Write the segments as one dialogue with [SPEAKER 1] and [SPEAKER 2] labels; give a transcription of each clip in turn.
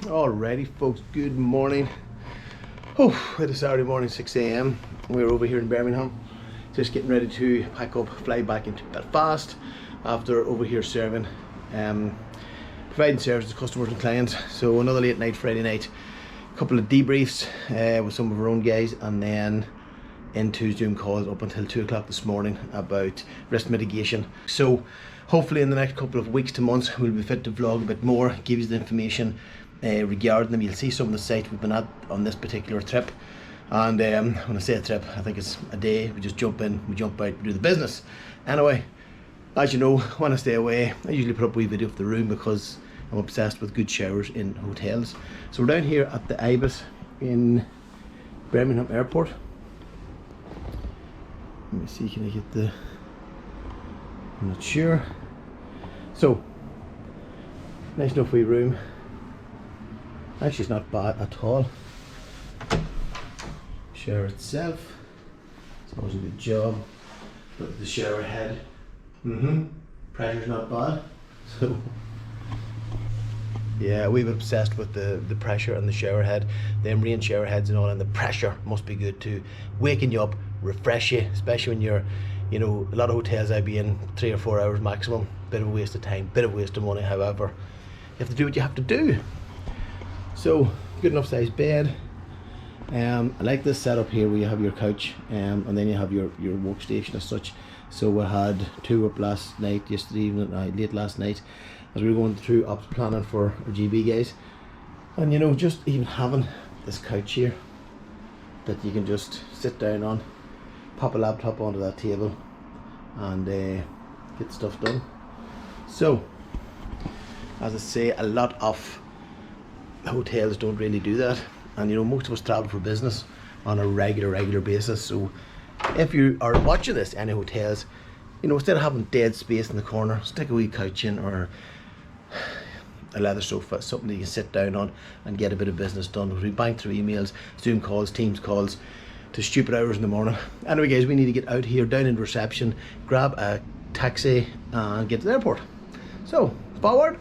[SPEAKER 1] Alrighty folks, good morning. Oh, it is Saturday morning, 6 a.m. We're over here in Birmingham, just getting ready to pack up, fly back into Belfast after over here serving, providing service to customers and clients. So another late night Friday night, a couple of debriefs with some of our own guys, and then into Zoom calls up until 2 o'clock this morning about risk mitigation. So hopefully in the next couple of weeks to months we'll be fit to vlog a bit more, give you the information regarding them. You'll see some of the sites we've been at on this particular trip, and when I say a trip, I think it's a day. We just jump in, we jump out, we do the business. Anyway, as you know, when I stay away I usually put up a wee video of the room because I'm obsessed with good showers in hotels. So we're down here at the Ibis in Birmingham Airport. Let me see, can I get the, I'm not sure. So nice enough wee room. Actually, it's not bad at all. Shower itself, it's always a good job. Look at the shower head. Pressure's not bad. So yeah, we've been obsessed with the pressure and the shower head, them rain shower heads and all, and the pressure must be good to waking you up, refresh you, especially when you're, you know, a lot of hotels I'd be in 3 or 4 hours maximum. Bit of a waste of time, bit of a waste of money. However, you have to do what you have to do. So good enough sized bed. I like this setup here where you have your couch and then you have your workstation as such. So we had 2 up last night, yesterday evening, late last night, as we were going through ops planning for our GB guys. And you know, just even having this couch here that you can just sit down on, pop a laptop onto that table and get stuff done. So as I say, a lot of hotels don't really do that, and you know, most of us travel for business on a regular basis. So if you are watching this, any hotels, you know, instead of having dead space in the corner, stick a wee couch in or a leather sofa, something that you can sit down on and get a bit of business done. We bang through emails, Zoom calls, Teams calls to stupid hours in the morning. Anyway guys, we need to get out here, down in reception, grab a taxi and get to the airport. So forward.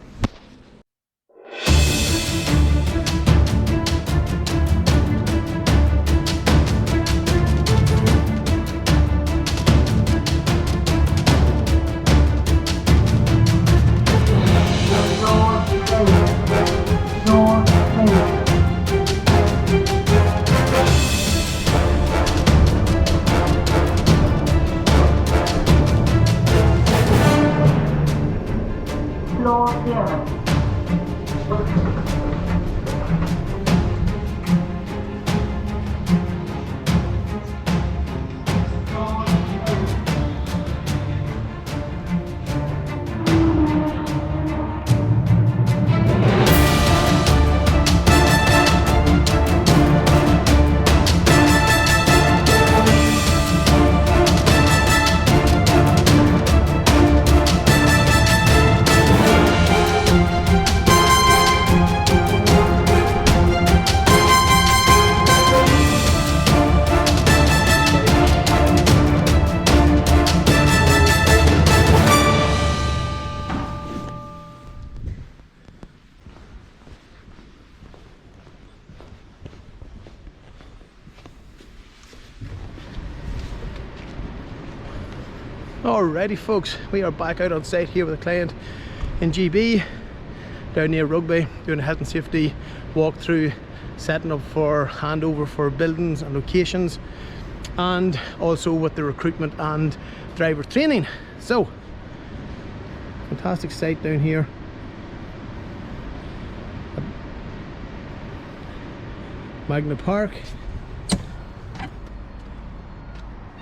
[SPEAKER 1] Alrighty folks, we are back out on site here with a client in GB down near Rugby, doing a health and safety walkthrough, setting up for handover for buildings and locations, and also with the recruitment and driver training. So fantastic site down here. Magna Park.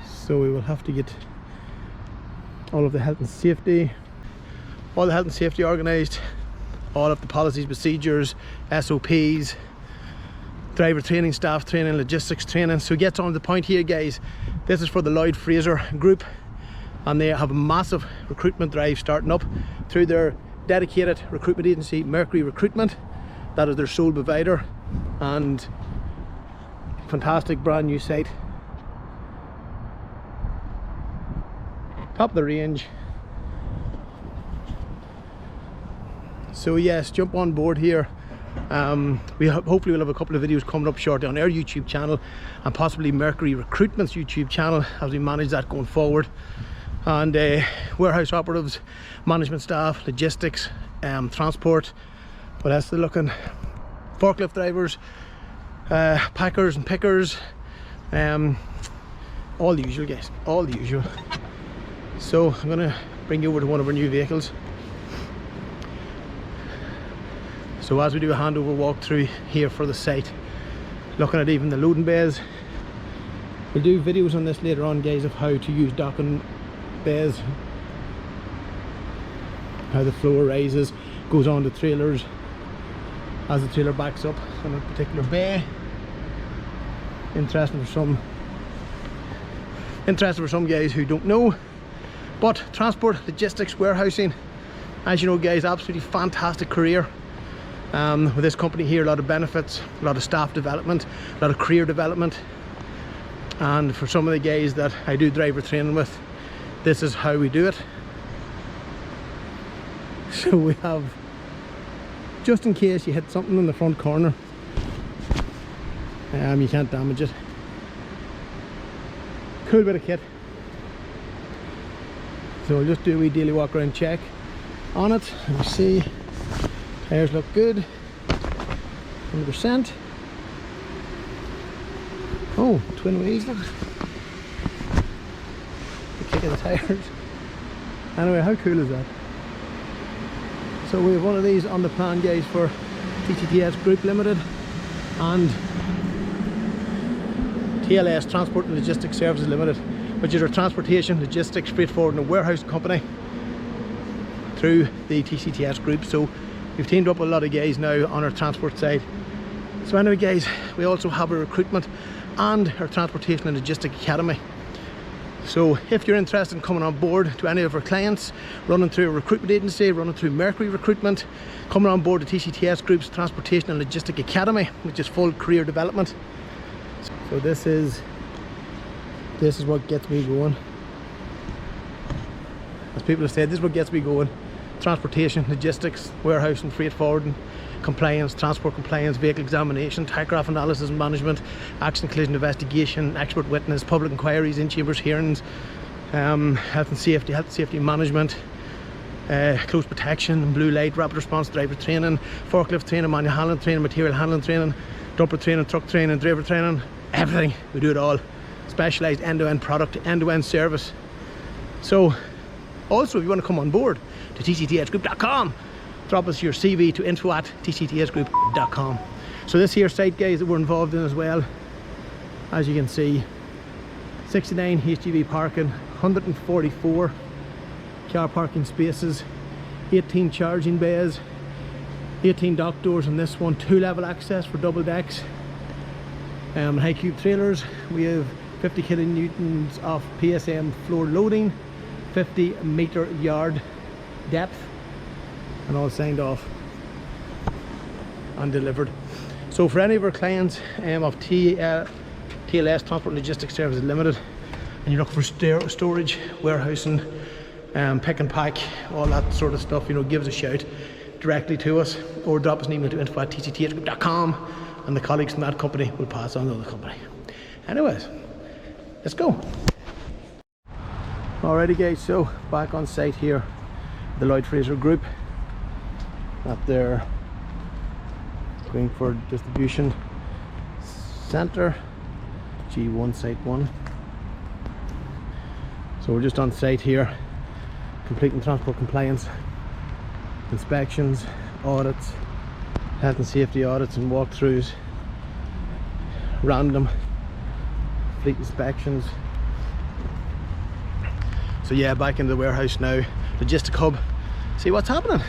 [SPEAKER 1] So we will have to get all of the health and safety, organised, all of the policies, procedures, SOPs, driver training, staff training, logistics training. So gets on to the point here guys, this is for the Lloyd Fraser group, and they have a massive recruitment drive starting up through their dedicated recruitment agency, Mercury Recruitment. That is their sole provider, and fantastic brand new site. Top of the range. So yes, jump on board here Hopefully we'll have a couple of videos coming up shortly on our YouTube channel, and possibly Mercury Recruitment's YouTube channel, as we manage that going forward. And warehouse operatives, management staff, logistics, transport, what else they're looking, forklift drivers, packers and pickers, all the usual, guys, all the usual. So I'm gonna bring you over to one of our new vehicles. So as we do a handover walkthrough here for the site, looking at even the loading bays. We'll do videos on this later on, guys, of how to use docking bays, how the floor rises, goes on the trailers as the trailer backs up on a particular bay. Interesting for some guys who don't know. But transport, logistics, warehousing, as you know, guys, absolutely fantastic career. With this company here, a lot of benefits, a lot of staff development, a lot of career development. And for some of the guys that I do driver training with, this is how we do it. So we have, just in case you hit something in the front corner, you can't damage it. Cool bit of kit. So we'll just do a wee daily walk around check on it. Let me see. Tires look good. 100%. Oh, twin wheels. Look. The kick of the tires. Anyway, how cool is that? So we have one of these on the plan, guys, for TTTS Group Limited and TLS, Transport and Logistics Services Limited, which is our transportation, logistics, freight forwarding and warehouse company through the TCTS Group. So we've teamed up with a lot of guys now on our transport side. So anyway, guys, we also have our recruitment and our transportation and logistics academy. So if you're interested in coming on board to any of our clients, running through a recruitment agency, running through Mercury Recruitment, coming on board the TCTS Group's Transportation and Logistics Academy, which is full career development. So this is what gets me going. As people have said, this is what gets me going. Transportation, logistics, warehouse and freight forwarding, compliance, transport compliance, vehicle examination, tachograph analysis and management, accident collision investigation, expert witness, public inquiries, in-chambers hearings, health and safety management, close protection, blue light, rapid response driver training, forklift training, manual handling training, material handling training, dumper training, truck training, driver training, everything. We do it all. Specialised end-to-end product, end-to-end service. So also, if you want to come on board to tctsgroup.com, drop us your CV to info@tctsgroup.com. So this here site, guys, that we're involved in as well, as you can see, 69 HGV parking, 144 car parking spaces, 18 charging bays, 18 dock doors on this one, 2-level access for double decks, high cube trailers. We have 50 kilonewtons of PSM floor loading, 50 meter yard depth, and all signed off and delivered. So for any of our clients of TLS, Transport Logistics Services Limited, and you're looking for storage, warehousing, pick and pack, all that sort of stuff, you know, give us a shout directly to us, or drop us an email to info@tctsgroup.com, and the colleagues from that company will pass on to the company. Anyways, let's go. Alrighty, guys, so back on site here, the Lloyd Fraser Group at their Greenford Distribution Centre, G1 Site 1. So we're just on site here, completing transport compliance, inspections, audits, health and safety audits and walkthroughs, random fleet inspections. So yeah, back into the warehouse now, logistic hub, see what's happening.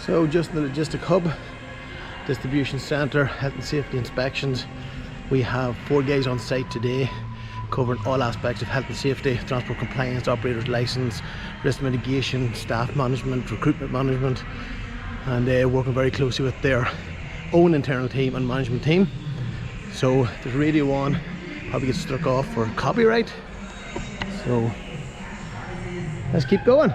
[SPEAKER 1] So just in the logistic hub, distribution centre, health and safety inspections. We have 4 guys on site today covering all aspects of health and safety, transport compliance, operator's licence, risk mitigation, staff management, recruitment management, and working very closely with their own internal team and management team. So there's radio on, probably get struck off for copyright, so let's keep going.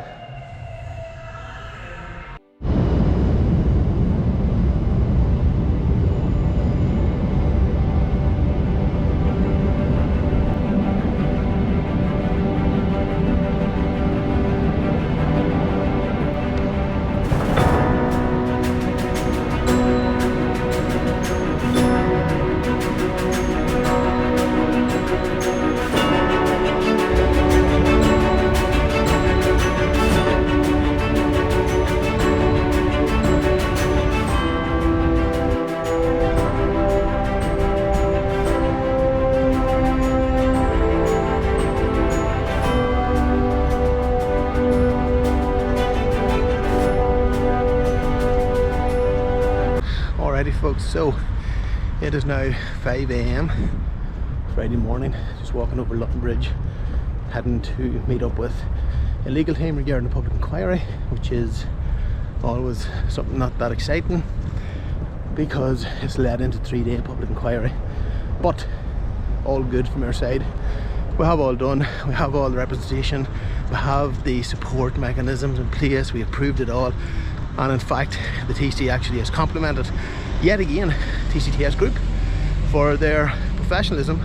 [SPEAKER 1] Alrighty folks, so it is now 5 AM Friday morning, just walking over Lutton Bridge, heading to meet up with a legal team regarding the public inquiry, which is always something not that exciting because it's led into 3-day public inquiry, but all good from our side. We have all done, we have all the representation, we have the support mechanisms in place, we approved it all, and in fact the TC actually has complimented yet again TCTS Group for their professionalism,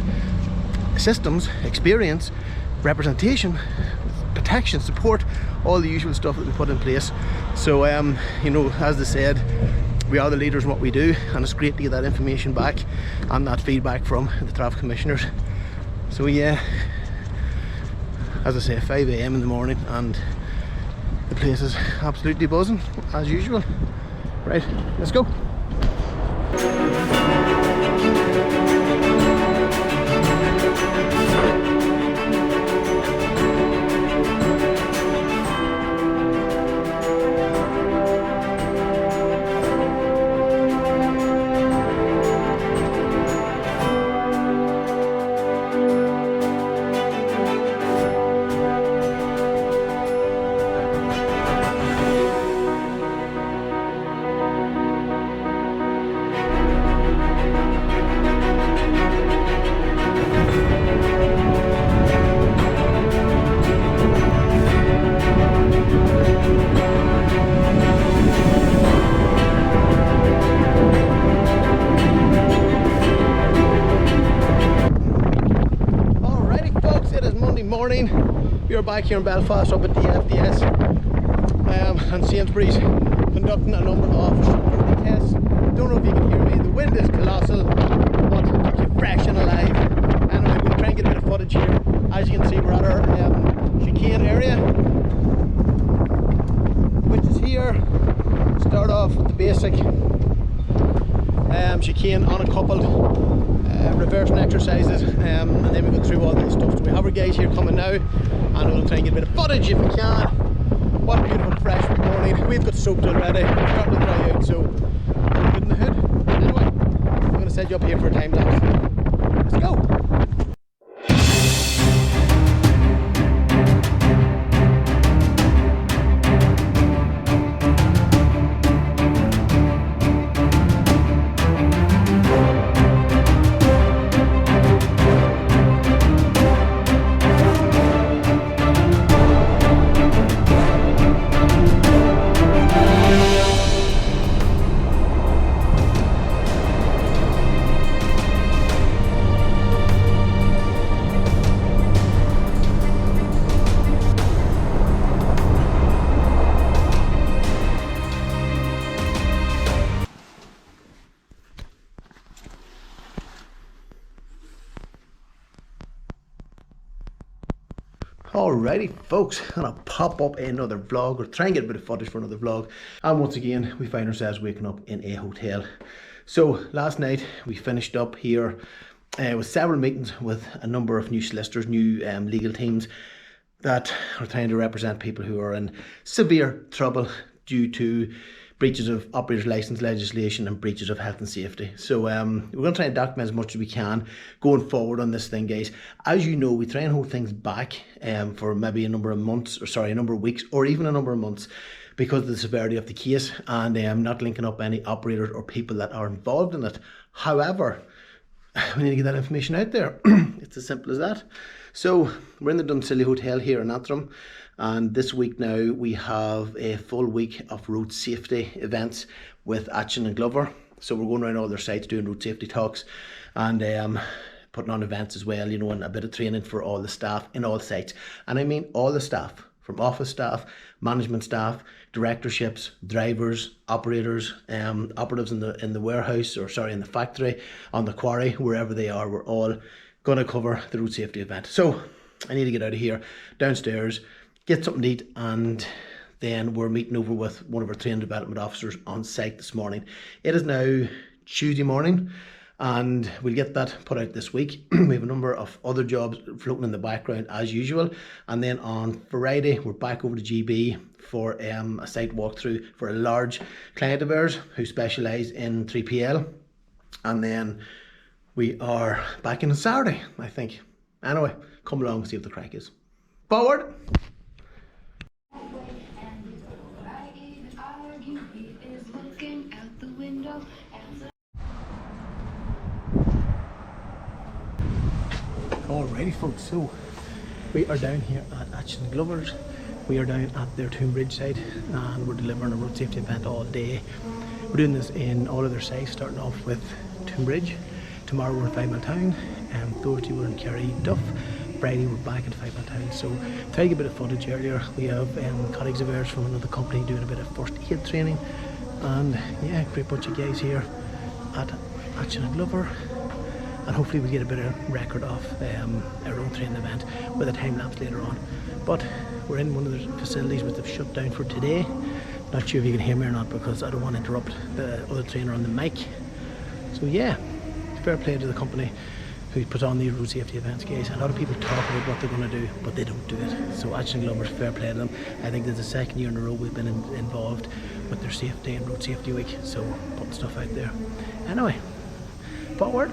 [SPEAKER 1] systems, experience, representation, protection, support, all the usual stuff that we put in place. So you know, as they said, we are the leaders in what we do, and it's great to get that information back and that feedback from the traffic commissioners. So yeah, as I say, 5 AM in the morning and the place is absolutely buzzing as usual. Right, let's go. Morning, we are back here in Belfast up at the FDS and Sainsbury's conducting a number of security tests. Don't know if you can hear me, the wind is colossal, but keeps you fresh and alive. Anyway, we'll try and get a bit of footage here. As you can see, we're at our chicane area, which is here. Start off with the basic chicane on a coupled reversing exercises, and then we go through all this stuff. So we have our guys here coming now, and we'll try and get a bit of footage if we can. What a beautiful fresh morning. We've got soaked already, it's starting to dry out, so we're good in the hood. Anyway, I'm going to set you up here for a time lapse. Let's go. Alrighty folks, I'm gonna pop up another vlog, or try and get a bit of footage for another vlog. And once again, we find ourselves waking up in a hotel. So last night we finished up here with several meetings with a number of new solicitors, new legal teams that are trying to represent people who are in severe trouble due to breaches of operators license legislation and breaches of health and safety. So we're going to try and document as much as we can going forward on this thing, guys. As you know, we try and hold things back for maybe a number of months, or sorry, a number of weeks, or even a number of months, because of the severity of the case, and not linking up any operators or people that are involved in it. However, we need to get that information out there. It's as simple as that. So we're in the Duncilly Hotel here in Antrim, and this week now we have a full week of road safety events with Action and Glover. So we're going around all their sites doing road safety talks and putting on events as well, you know, and a bit of training for all the staff in all sites. And I mean all the staff, from office staff, management staff, directorships, drivers, operators, operatives in the warehouse, or sorry, in the factory, on the quarry, wherever they are. We're all going to cover the road safety event. So I need to get out of here, downstairs, get something to eat, and then we're meeting over with one of our training development officers on site this morning. It is now Tuesday morning, and we'll get that put out this week. We have a number of other jobs floating in the background as usual, and then on Friday we're back over to GB for a site walkthrough for a large client of ours who specialise in 3PL, and then we are back in on Saturday, I think. Anyway, come along and see what the crack is. Forward! Alrighty folks, so we are down here at Action Glover's. We are down at their Toonbridge site, and we're delivering a road safety event all day. We're doing this in all of their sites, starting off with Toonbridge. Tomorrow we're in 5 Mile Town, Thursday we're in Kerry Duff, Friday we're back at 5 Mile Town. So trying to get a bit of footage earlier. We have colleagues of ours from another company doing a bit of first aid training, and yeah, great bunch of guys here at Action and Glover. And hopefully we get a bit of record of our own training event with a time lapse later on. But we're in one of the facilities which they've shut down for today. Not sure if you can hear me or not, because I don't want to interrupt the other trainer on the mic. So yeah, fair play to the company who put on these road safety events, guys. A lot of people talk about what they're going to do, but they don't do it. So Action Glover's, fair play to them. I think this is the 2nd year in a row we've been involved with their safety and road safety week. So putting stuff out there. Anyway, forward.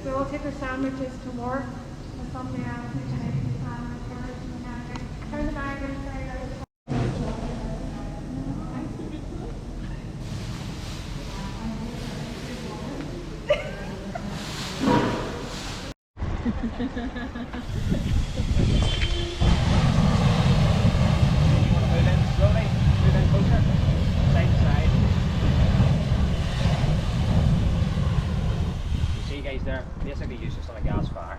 [SPEAKER 2] We'll take our sandwiches to work or something else. We can make the sandwich. Turn the bag inside out.
[SPEAKER 3] They're basically useless on a gas fire.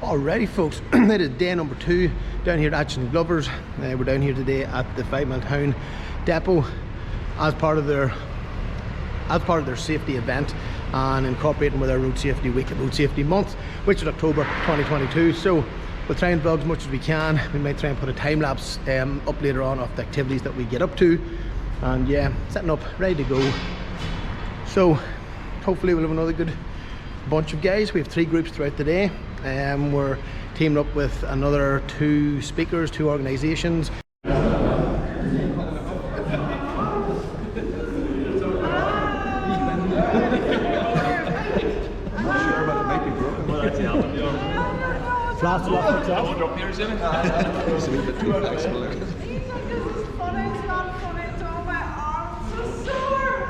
[SPEAKER 1] Alrighty folks, it is day number 2 down here at Action Glover's. We're down here today at the 5 Mile Town depot as part of their safety event, and incorporating with our road safety week and road safety month, which is October 2022. So we'll try and vlog as much as we can. We might try and put a time lapse up later on of the activities that we get up to, and yeah, setting up, ready to go. So hopefully we'll have another good bunch of guys. We have 3 groups throughout the day. We're teaming up with another 2 speakers, 2 organisations. Flat enough itself.
[SPEAKER 4] Drop here, isn't it? It's a wee bit too flexible.
[SPEAKER 2] Even because it's funny, it's not funny, it's all my arms are sore.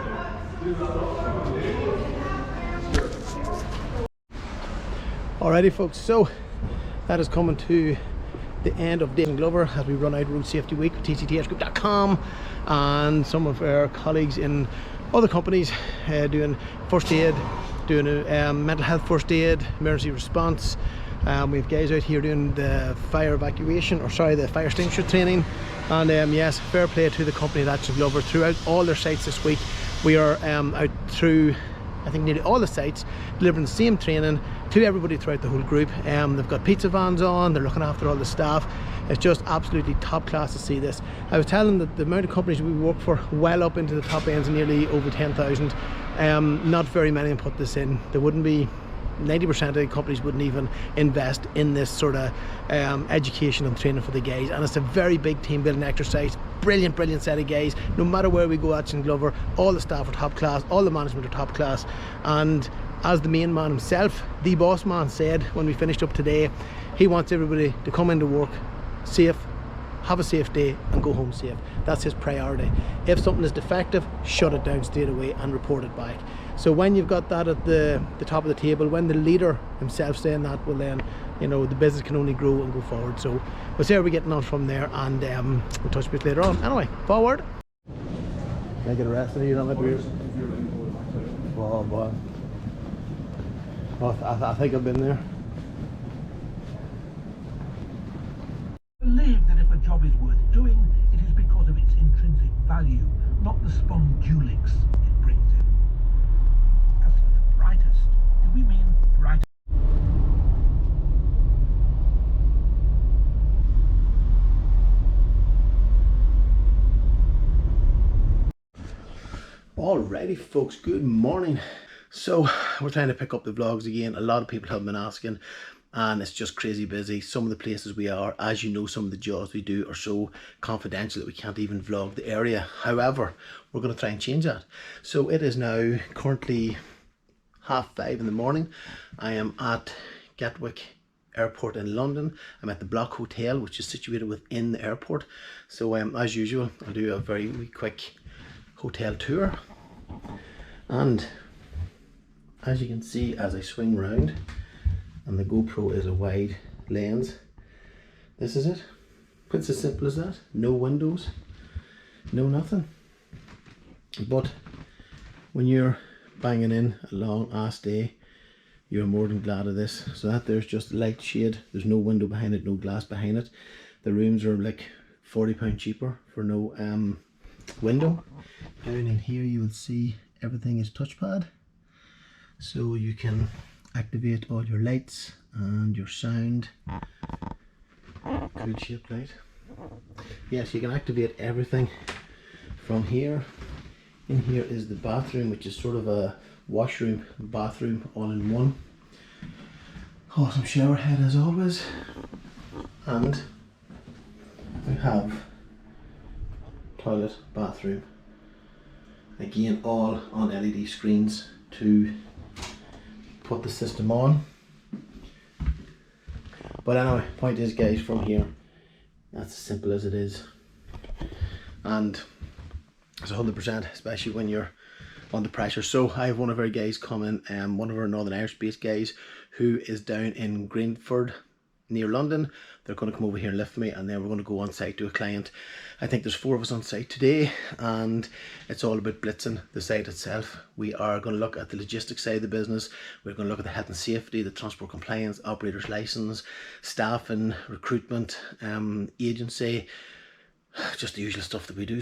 [SPEAKER 1] Alrighty folks, so that is coming to the end of Dave and Glover as we run out Road Safety Week with TCTSgroup.com and some of our colleagues in other companies doing first aid, doing mental health first aid, emergency response. We have guys out here doing the fire evacuation, or sorry, the fire extinguisher training. And yes, fair play to the company at Dave and Glover throughout all their sites this week. We are out through, I think, nearly all the sites, delivering the same training to everybody throughout the whole group. They've got pizza vans on, they're looking after all the staff. It's just absolutely top class to see this. I was telling that the amount of companies we work for, well up into the top ends, nearly over 10,000. Not very many of them put this in. There wouldn't be, 90% of the companies wouldn't even invest in this sort of education and training for the guys, and it's a very big team building exercise. Brilliant set of guys. No matter where we go at St. Glover, all the staff are top class, all the management are top class. And as the main man himself, the boss man, said when we finished up today, he wants everybody to come into work safe, have a safe day and go home safe. That's his priority. If something is defective, shut it down straight away and report it back. So when you've got that at the top of the table, when the leader himself saying that, well then, you know, the business can only grow and go forward. So we'll see how we're getting on from there, and we'll touch base later on. Anyway, forward. Can I get arrested here? Not weird. Oh boy. Oh, I think I've been there.
[SPEAKER 5] Believe that if a job is worth doing, it is because of its intrinsic value, not the spondulics it brings in. As for the brightest, do we mean bright?
[SPEAKER 1] Alrighty folks, good morning. So we're trying to pick up the vlogs again. A lot of people have been asking, and it's just crazy busy. Some of the places we are, as you know, some of the jobs we do are so confidential that we can't even vlog the area. However, we're going to try and change that. So it is now currently 5:30 in the morning. I am at Gatwick Airport in London. I'm at the Block Hotel, which is situated within the airport. So as usual, I'll do a very quick hotel tour. And as you can see, as I swing round, and the GoPro is a wide lens, this is it. It's as simple as that. No windows, no nothing. But when you're banging in a long ass day, you're more than glad of this. So that there's just light shade. There's no window behind it, no glass behind it. The rooms are like £40 cheaper for no window. Down in here you will see everything is touchpad. So you can activate all your lights and your sound. Good shaped light. Yes, you can activate everything from here. In here is the bathroom, which is sort of a washroom, bathroom all in one. Awesome shower head as always. And we have toilet, bathroom. Again, all on LED screens to put the system on. But anyway, point is guys, from here, that's as simple as it is. And it's 100%, especially when you're under pressure. So I have one of our guys coming, one of our Northern Irish based guys who is down in Greenford near London. They're going to come over here and lift me, and then we're going to go on site to a client. I think there's 4 of us on site today, and it's all about blitzing the site itself. We are going to look at the logistics side of the business. We're going to look at the health and safety, the transport compliance, operator's license, staffing, recruitment, agency, just the usual stuff that we do.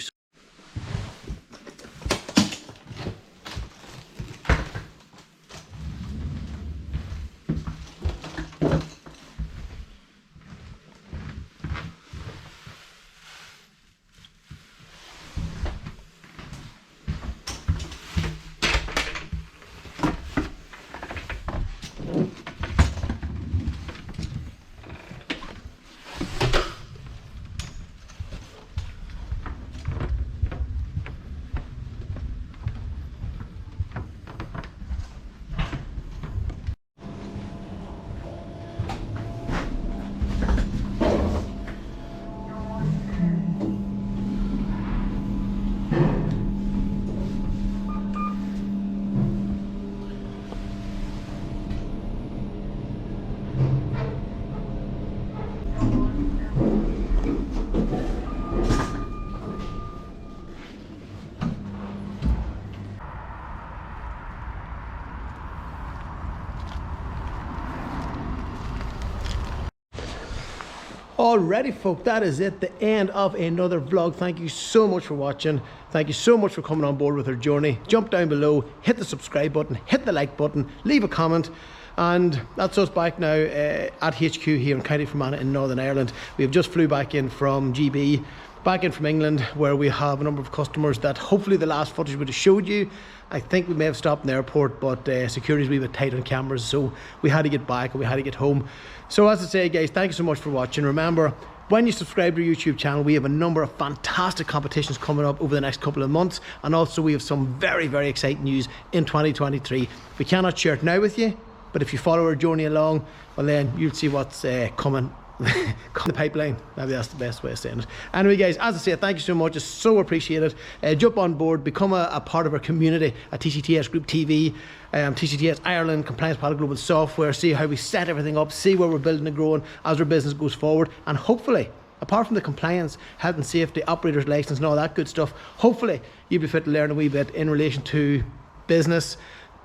[SPEAKER 1] Alrighty folk, that is it, the end of another vlog. Thank you so much for watching. Thank you so much for coming on board with our journey. Jump down below, hit the subscribe button, hit the like button, leave a comment. And that's us back now at HQ here in County Fermanagh in Northern Ireland. We have just flew back in from GB, back in from England, where we have a number of customers that hopefully the last footage would have showed you. I think we may have stopped in the airport, but security's a wee bit tight on cameras, so we had to get back and we had to get home. So as I say, guys, thank you so much for watching. Remember, when you subscribe to our YouTube channel, we have a number of fantastic competitions coming up over the next couple of months, and also we have some very, very exciting news in 2023. We cannot share it now with you, but if you follow our journey along, well then you'll see what's coming the pipeline. Maybe that's the best way of saying it. Anyway, guys, as I say, thank you so much. It's so appreciated. Jump on board, become a part of our community at TCTS Group TV, TCTS Ireland, CompliancePAL Global Software. See how we set everything up, see where we're building and growing as our business goes forward, and hopefully, apart from the compliance, health and safety, operator's license and all that good stuff, hopefully you'll be fit to learn a wee bit in relation to business,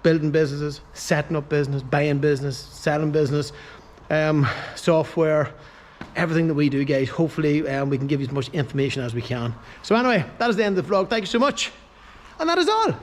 [SPEAKER 1] building businesses, setting up business, buying business, selling business, software, everything that we do, guys. Hopefully we can give you as much information as we can. So anyway, that is the end of the vlog. Thank you so much, and that is all.